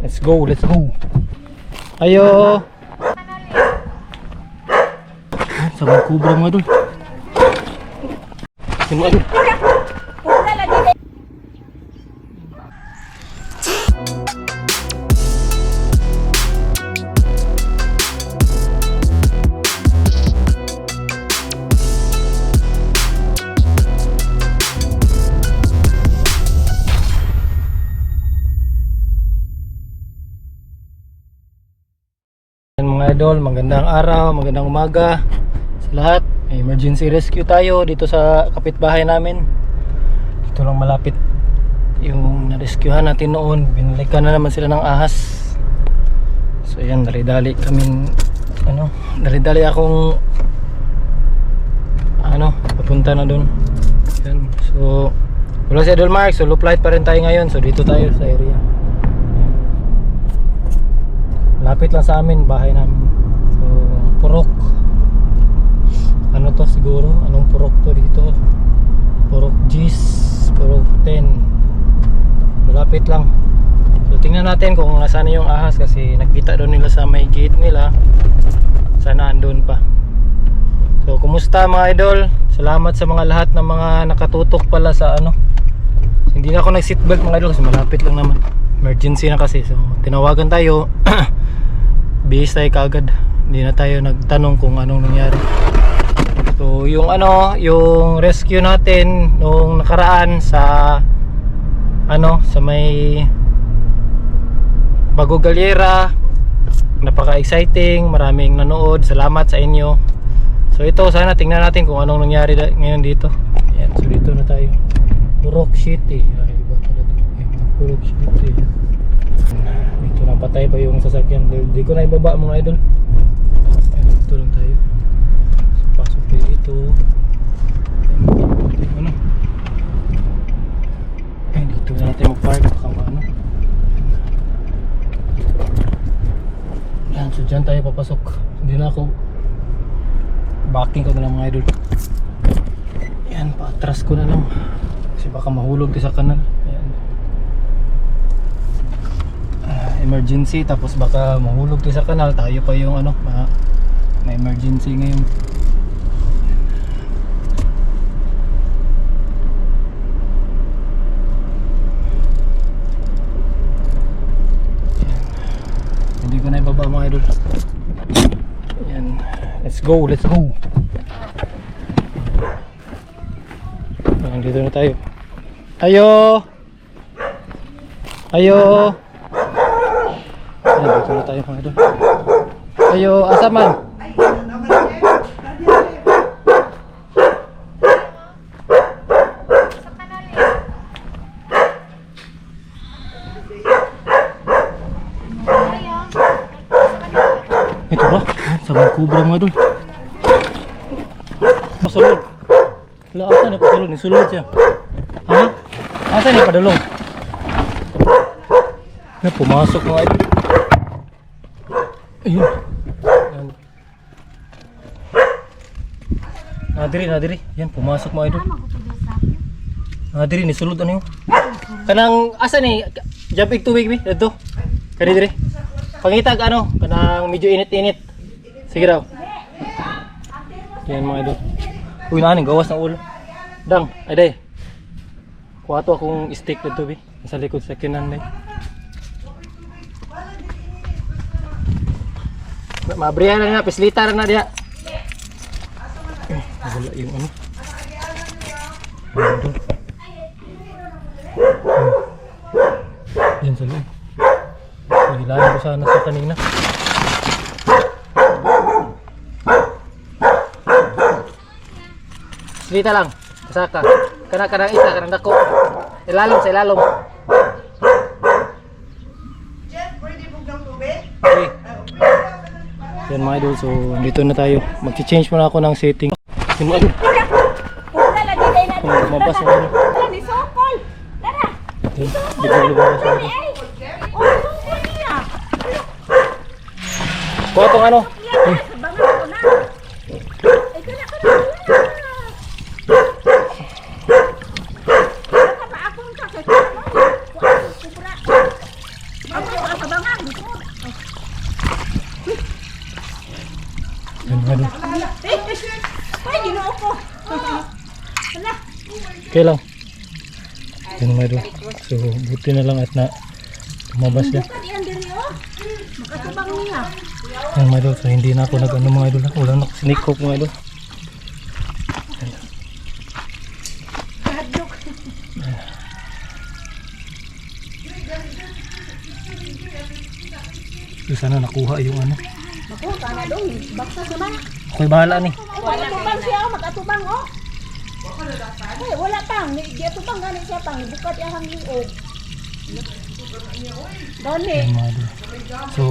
Let's go, let's go. Ayo. Sama kubra mga idol. Sino idol? Mga idol, magandang araw, magandang umaga sa lahat. May emergency rescue tayo dito sa kapitbahay namin. Dito lang malapit yung na-rescuehan natin noon. Binalikan na naman sila ng ahas. So yan, dali-dali kaming dali-dali akong papunta na doon. Yan. So wala si Idol Mark, solo flight pa rin tayo ngayon. So dito tayo sa area. Lapit lang sa amin, bahay namin. So, Purok. Ano to siguro? Anong Purok to dito? Purok Gis, Purok 10. Malapit lang. So, tingnan natin kung nasaan yung ahas kasi nakita doon nila sa may gate nila. Sana andun pa. So, kumusta mga idol? Salamat sa mga lahat ng mga nakatutok pala sa Hindi na ako nag-seatbelt mga idol kasi malapit lang naman. Emergency na kasi. So, tinawagan tayo. Bihis tayo kaagad. Hindi na tayo nagtanong kung anong nangyari. So yung yung rescue natin nung nakaraan sa sa may Bago Galera, napaka-exciting, maraming nanood. Salamat sa inyo. So ito, sana tingnan natin kung anong nangyari ngayon dito. Ayan, so dito na tayo. Purok City. Ay, iba pala dito. Purok City. Dito napatay pa yung sasakyan. Hindi ko na ibaba mga idol. Ayan, dito lang tayo. So, pasok tayo dito. Ayan, dito na natin mag-park. Ayan, so dyan tayo papasok. Hindi na ako backing ko na lang mga idol. Ayan, paatras ko na lang kasi baka mahulog sa kanal. Ayan. Emergency, tapos baka mahulog sa kanal. Tayo pa yung may emergency ngayon. Ayan. Hindi ko na ibaba mga idol. Ayan. Let's go, let's go. Ayan, dito na tayo. Ayo. Ayo. Ayan, dito na tayo mga idol. Ayo, asa man? Ito ba? Sabang kubra mga idol. Masulog. Wala, asa na padulong? Nisulod siya. Ha? Asa na padulong? Pumasok mga idol. Ayun. Nadiri. Yan, pumasok mga idol. Nadiri, nisulod yun. Kanang, asa ni? Jumping tubig bi? Dito. Kani diri. Pangitag kanang medyo init-init. Sige daw. Yan mga idol. Uy, naning gawas ng ulo. Dang, ay day. Kuha to akong stick dito bi. Sa likod sa kinan day. Mabriya na pislita na dia. Wala yung yan sa loob. Hilahin ko sana sa kanina. Pislita lang. Kasaka. Kanang isa, kanang dako. Ilalom sa ilalom. Okay. Yan mga idol, so dito na tayo. Mag-change muna ako ng setting. Yung mga idol. Mabas mo ano. Kuha itong ano. kabangan. Dito. Yan mga idol. Ay, ginoo ko. Hala. Okay lang. Yan mga idol. So buti na lang at na tumabas siya. Bukan yan diri oh. Makatubang niya. Yan mga idol. So hindi na ako nag ano mga idol. Wala na ako sneak hook mga idol. Hadlok. So sana nakuha yung ano. Ako, kana dong. Baksa sa ba? Ako'y bahala ni. Makatubang siya, makatubang oh. Ay, wala pang. Di atubang gani siya pang. Bukat iyang liog. Gani. Yan mga idol. So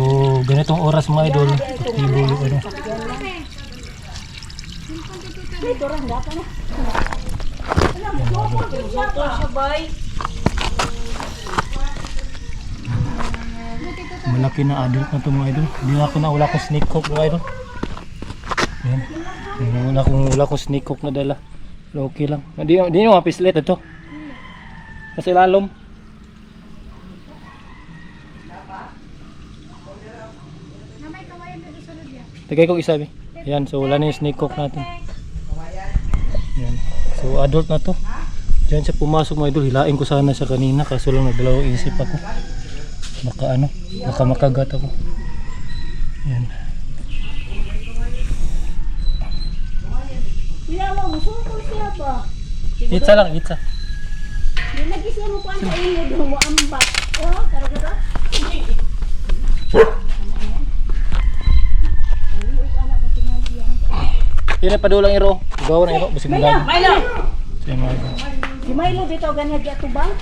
ganitong oras mga idol. Aktibo yung ano. Dito rin, dapat na. Alam mo, ito siya bay. Malaki na adult na ito mga idol. Hindi na ako na wala akong sneak hook mga idol. Yan. Wala akong sneak hook na dala. Pero okay lang. Hindi nyo mga pislet ito. Kasi lalom. Tagay kong isa. Yan. So wala na yung sneak hook natin. Yan. So adult na to. Diyan siya pumasok mga idol. Hilain ko sana siya kanina. Kaso lang nagdalawang isip ako. Baka ano, baka makagat ako. Yan. Yawa mo, sumukul siya ba? Itsa lang, itsa. Di lagi siya mo pa sa inyo doon mo ambak. Oh, karagara. Yun ay padulang iro. Gawa na iro, busing magagod. Milo! So, yan mga idol. Si Milo dito ganyan di atubang.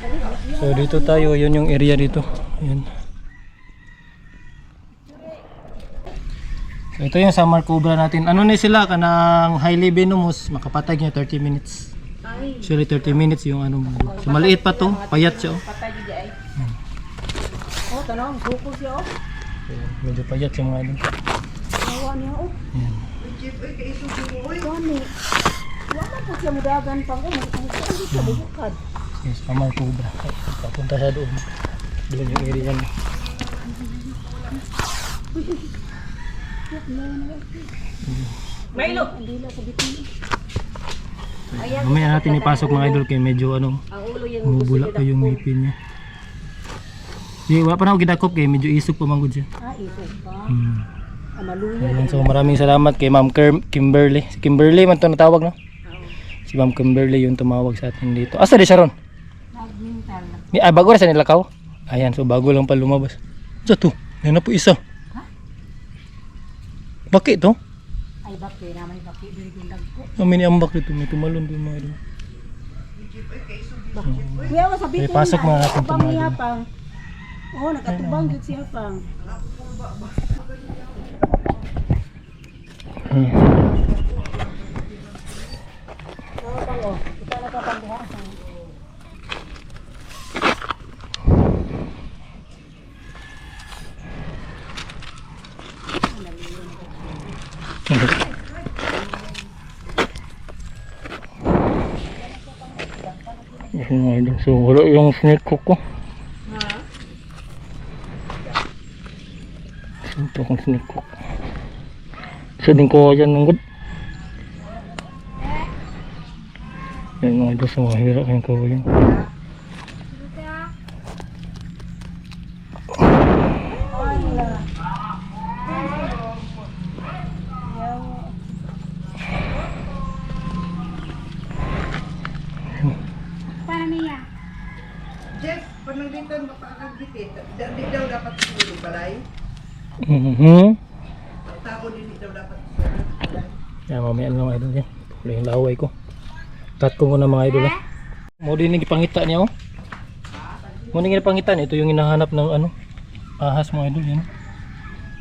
So dito tayo, yun yung area dito. Yan. So ito yung summer cobra natin. Ano na sila kanang highly venomous, makapatay niya 30 minutes. Actually 30 minutes yung ano. So maliit pa to, payat siya oh. Patay di ay. Oh, tanong, sukul siya oh. So, medyo payat yung mga ano. Awa niya oh. Yan. Gani. Wala po siya mudagan pang oh, hindi siya bukad. Yes, summer cobra. Ay, papunta siya doon. Doon yung area niya. Milo, dila sa bitin. Mamaya natin ipasok mga idol kay medyo ano, Ang ulo yung bumubula pa yung ngipin niya. Di, wala pa na ako gidakop kay medyo isog pa manggod siya. isog pa. Ayan, Amaluya. so maraming salamat kay Ma'am Kimberly. Si Kimberly man to natawag no? Si Ma'am Kimberly yung tumawag sa atin dito. Asa di siya ron? Nagmintal. Bago na sa nilakaw? Ayan, so bago lang pa lumabas. Sa to, yan na po isa. Bakit to? Ay bakit naman bakit diri yung dagko. Amin ang bakit to, may tumalon din mga idol. Kuya wa sa bitin. Pasok mga natin Pang tumagal. niya pang. Oh, nakatubang gid siya pang. Oh, pang oh. Kita na ka pang diha. Yung mga idol. So wala yung snake hook ko. Ito kong snake hook. Isa din ko dyan ng good. Yan mga idol, sa mga hirap yung ko yan. Jeff, pananglitan mapakagbitit. Di daw dapat sumunod balay. Tao din daw dapat sumunod balay. Yan mamaya lang mga idol yan. Wala yung laway ko. Cut ko muna mga idol ha. Mo din yung ipangita niya oh. Mo din yung ipangita niya. Ito yung hinahanap ng ano. Ahas mga idol yan.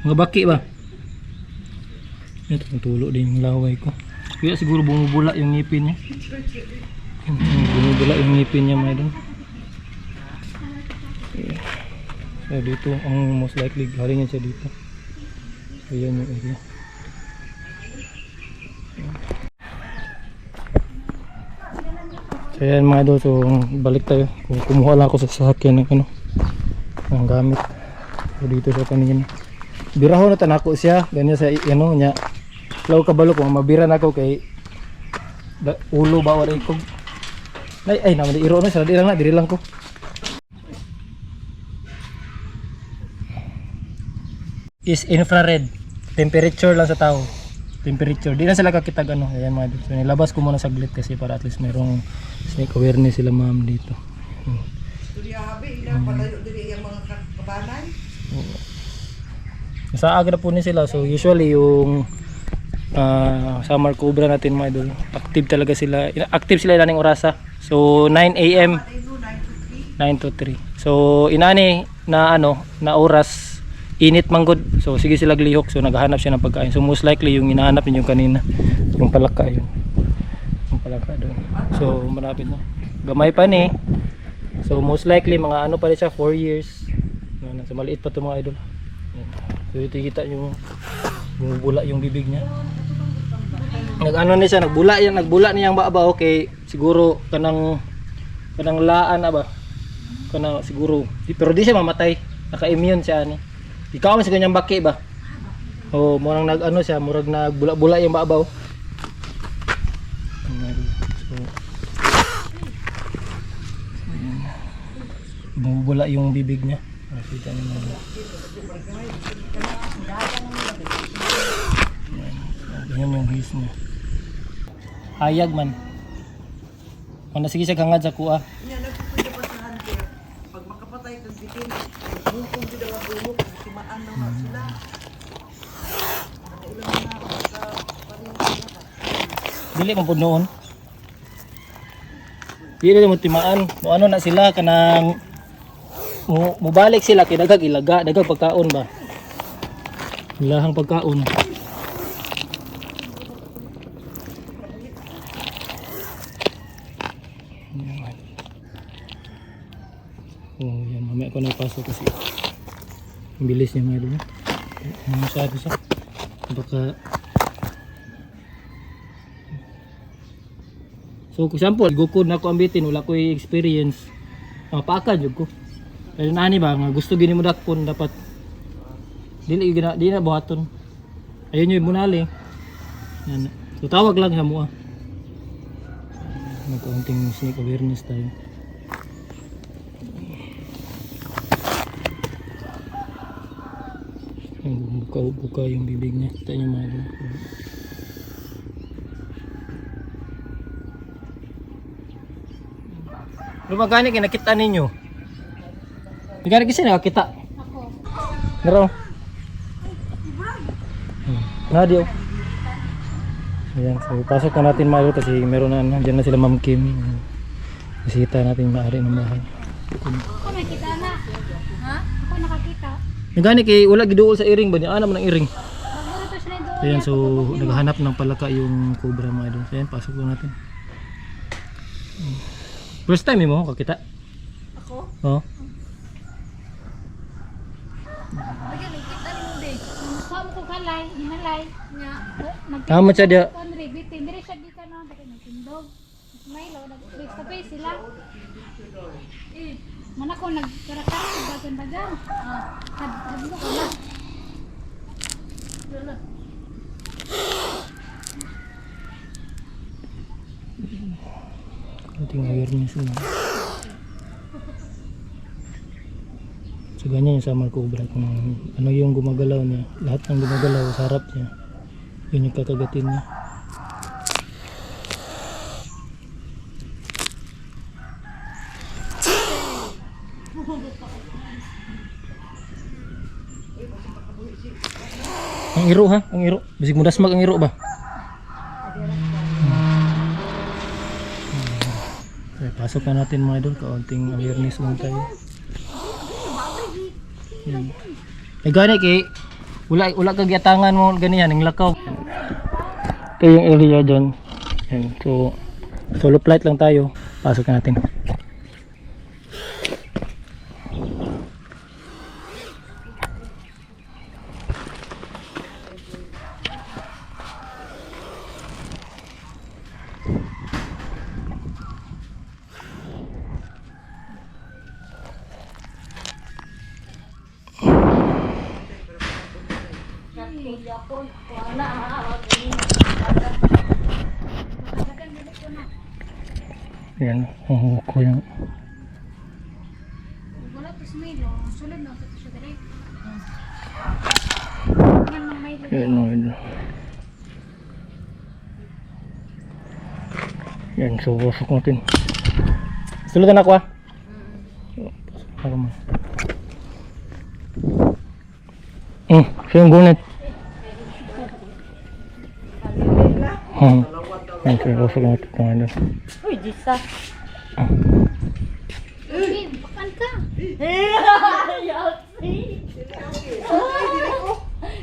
Mga baki ba? Ito tulo din yung laway ko. Kaya siguro bumubula yung ngipin niya. Bumubula yung ngipin niya mga idol. So dito ang most likely galing yan siya dito. So yan yung area. So yan mga idol, so balik tayo. Kumuha lang ako sa sasakyan ng ano, ng gamit. So dito sa kanina. Birahon na tanako siya, ganyan sa ano nya. Law kabalo ko mabira na ako kay ulo ba wala ikog. Ay naman di iro na sa diri lang ko. Is infrared temperature lang sa tao. Temperature. Di na sila kakitag ano. Ayan mga dito. So, nilabas ko muna saglit kasi para at least mayroong snake awareness sila ma'am dito. Dili habi ila palayo dili yang mga kabanay. Sa aga na po ni sila. So usually yung summer cobra natin mga idol. Active talaga sila. Active sila ilaning orasa. So 9 AM 9 to 3. So inani na ano na oras init manggod. So sige sila glihok. So naghahanap siya ng pagkain. So most likely yung inahanap niyo kanina yung palaka yun. Yung palaka doon. So malapit na. Gamay pa ni. So most likely mga ano pa rin siya 4 years. So maliit pa 'to mga idol. So ito kita yung bumubula yung bibig niya. Nag-ano ni siya, nagbula niyang baba okay. Siguro kanang laan na ba? Kanang siguro. Pero di siya mamatay. Naka-immune siya ani. Ikaw man sa kanyang baki ba? Oh, murang nag-ano siya, murag nagbula-bula yung babaw. So bumubula yung bibig niya. Nakita niyo na. Yan yung his niya. Hayag man. Kung sige siya hangad sa kuha. Nya nagpupunta pa sa hunter. Pag makapatay kag bitin, bukong jud ang bulok, timaan na na sila. Ulan na ka Dili man pud noon. Dili mo timaan. Mo ano na sila kanang mubalik sila kay dagag ilaga, dagag pagkaon ba. Ilahang pagkaon. Oh, yan mamaya ko na ipasok kasi ang bilis niya mga idol. Masyado siya. Baka so kung example, gukod na ko ang bitin, wala ko experience. Paaka jud ko. Pero nani ba nga gusto gini mo dakpon dapat dili na buhaton. Ayun yung munali. Yan. So tawag lang sa mo. Nagkaunting snake awareness tayo. Buka yung bibig niya. Kita niyo mga idol. Ano ba gani kayo nakita ninyo? Gani kasi nakakita? Ako. Naro? Radio. Ayan, so pasok na natin mga idol kasi meron na, dyan na sila Ma'am Kim. Bisita natin maaari ng bahay. Ako nakita na. Ha? Ako nakakita. Gani kay wala giduol sa iring ba? Ano man ang iring? Magmura to siya doon. Ayan, so naghahanap ng palaka yung cobra mga idol. So ayan, pasok na natin. First time mo kakita? Ako? Oo. Bagay nakita ni mo din. Mukha mo ko kalay, hinalay nga. Tama siya dia. Konre bitin dire siya di ka no, bagay nagtindog. May law nag face to face sila. Mana ko nagkarakara sa bagan-bagan. Had mo ko na. Lolo. Ating awareness na. So ganyan yung summer cobra. Kung ano yung gumagalaw niya, lahat ng gumagalaw sa harap niya, yun yung kakagatin niya. Ang iro ha, ang iro. Bisig mo dasmag ang iro ba? Okay, pasok na natin mga idol, kaunting awareness lang tayo. Eh gani kay wala kag yatangan mo ganiyan ng lakaw. Ito yung area diyan. Yan. So solo flight lang tayo. Pasok na natin. Yan, ko yung Wala to si Milo. Sulod na ito siya direct. Yan ng Milo. yan, idol. Yan, so pasok natin. Sulutan ako ah. Pasok mo. Siya yung gunit. Okay, pasok natin ito idol. Uy, Jesus. Uy, bakan ka.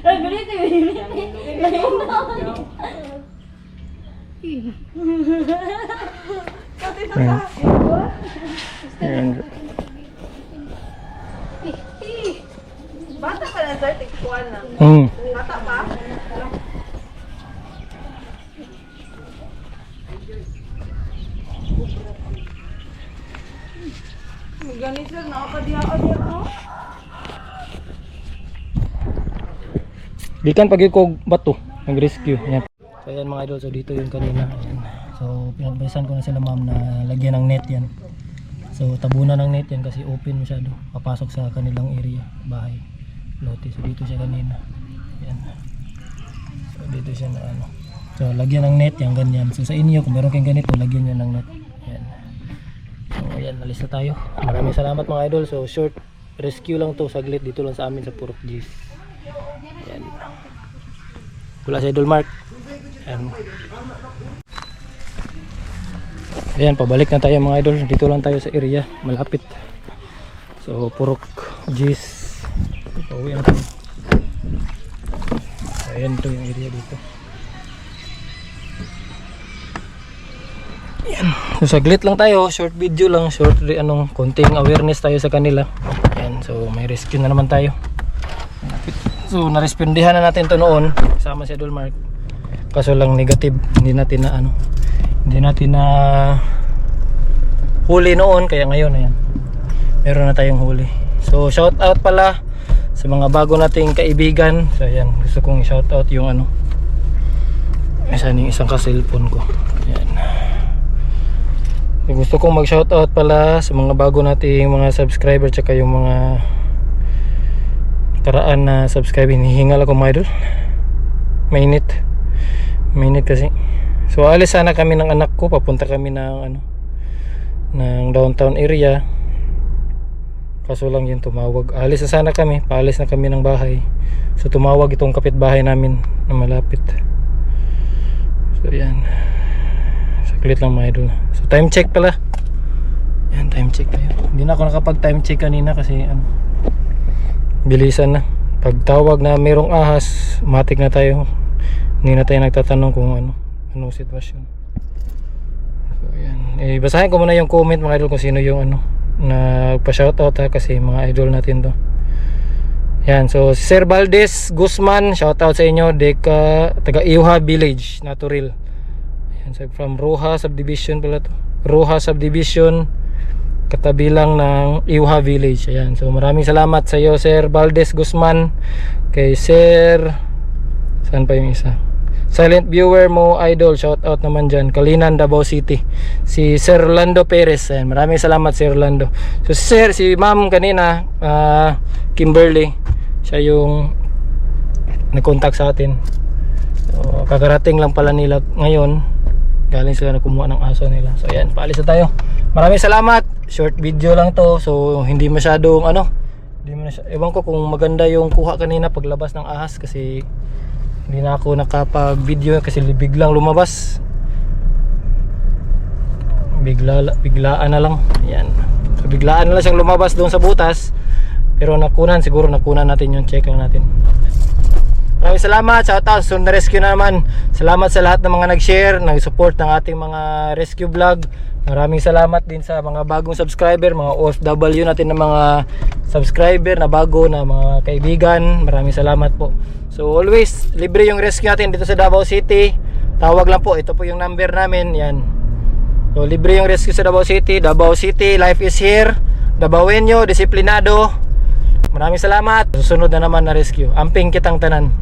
Ay, ganito yun. Yan. Yan. Bata pa na sir, tigkuan na. Bata pa? Ganit sir, nakakadiha-adiha ko. Gikan pag yung bato, nag-rescue. Yan. So ayan mga idol, so dito yung kanina. Ayan. So pinagbaysan ko na sila ma'am na lagyan ng net yan. So tabunan ng net yan kasi open masyado. Papasok sa kanilang area, bahay, lote. So dito siya kanina. Yan. So dito siya na ano. So lagyan ng net yan, ganyan. So sa inyo, kung meron kayong ganito, lagyan nyo ng net. Yan. So ayan, alis na tayo. Maraming salamat mga idol. So short rescue lang to, saglit dito lang sa amin sa Purok Gis. Ayan. Wala si Idol Mark. Ayan. Ayan, pabalik na tayo mga idol. Dito lang tayo sa area, malapit. So, Purok Gis. Pauwi na tayo. Ayan, ito yung area dito. Ayan. So, saglit lang tayo. Short video lang. Short, konting awareness tayo sa kanila. Ayan, so may rescue na naman tayo. So, narespondihan na natin to noon. Kasama si Idol Mark. Kaso lang negative. Hindi natin na huli noon, kaya ngayon ayan, meron na tayong huli. So shout out pala sa mga bago nating kaibigan. So ayan, gusto kong shout out yung isang ka-cellphone ko. Ayan. So, gusto kong mag shout out pala sa mga bago nating mga subscriber, tsaka yung mga karaan na subscribe. Hihingal ako mga idol, mainit kasi. So alis sana kami ng anak ko, papunta kami ng ng downtown area. Kaso lang yung tumawag. Alis na sana kami, paalis na kami ng bahay. So tumawag itong kapitbahay namin na malapit. So yan. Saglit lang mga idol. So time check pala. Yan, time check tayo. Hindi na ako nakapag time check kanina kasi bilisan na. Pag tawag na mayroong ahas, matik na tayo. Hindi na tayo nagtatanong kung anong sitwasyon. So yan. Basahin ko muna yung comment mga idol kung sino yung nagpa-shoutout ha, kasi mga idol natin to. Yan, so Sir Valdez Guzman, shoutout sa inyo, taga Iuha Village, Naturil. Yan, so from Roja Subdivision pala to. Roja Subdivision, katabi lang ng Iuha Village. Ayan, so maraming salamat sa iyo Sir Valdez Guzman. Kay Sir, saan pa yung isa? Silent viewer mo idol, shout out naman dyan, Kalinan, Davao City, si Sir Orlando Perez. Ayan, maraming salamat Sir Orlando. So si ma'am kanina, Kimberly, siya yung nag-contact sa atin. So kakarating lang pala nila ngayon, galing sila na kumuha ng aso nila. So ayan, paalis na tayo. Maraming salamat. Short video lang to, so hindi masyadong ewan ko kung maganda yung kuha kanina paglabas ng ahas, kasi hindi na ako nakapag video kasi biglang lumabas, biglaan na lang. Ayan, so biglaan na lang siyang lumabas doon sa butas, pero siguro nakunan natin yung check lang natin. Maraming salamat, shout out sa rescue na naman. Salamat sa lahat ng mga nag-share, nag-support ng ating mga rescue vlog. Maraming salamat din sa mga bagong subscriber, mga OFW natin na mga subscriber na bago, na mga kaibigan. Maraming salamat po. So always, libre yung rescue natin dito sa Davao City. Tawag lang po, ito po yung number namin. Yan. So libre yung rescue sa Davao City. Davao City, life is here. Davaoenyo, disiplinado. Maraming salamat. Susunod na naman na rescue. Amping kitang tanan.